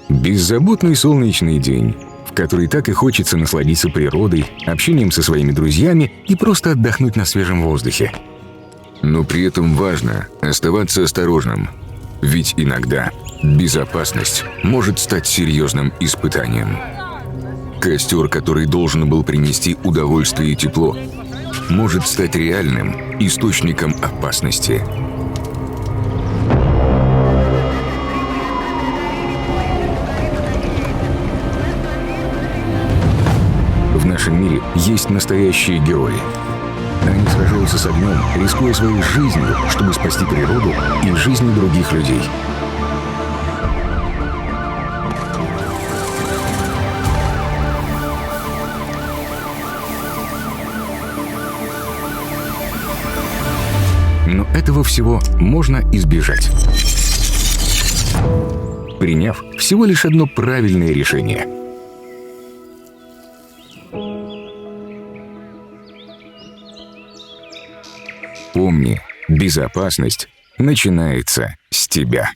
Беззаботный солнечный день, в который так и хочется насладиться природой, общением со своими друзьями и просто отдохнуть на свежем воздухе. Но при этом важно оставаться осторожным, ведь иногда безопасность может стать серьезным испытанием. Костер, который должен был принести удовольствие и тепло, может стать реальным источником опасности. В нашем мире есть настоящие герои. Они сражаются с огнем, рискуя своей жизнью, чтобы спасти природу и жизни других людей. Но этого всего можно избежать, приняв всего лишь одно правильное решение. Помни, безопасность начинается с тебя.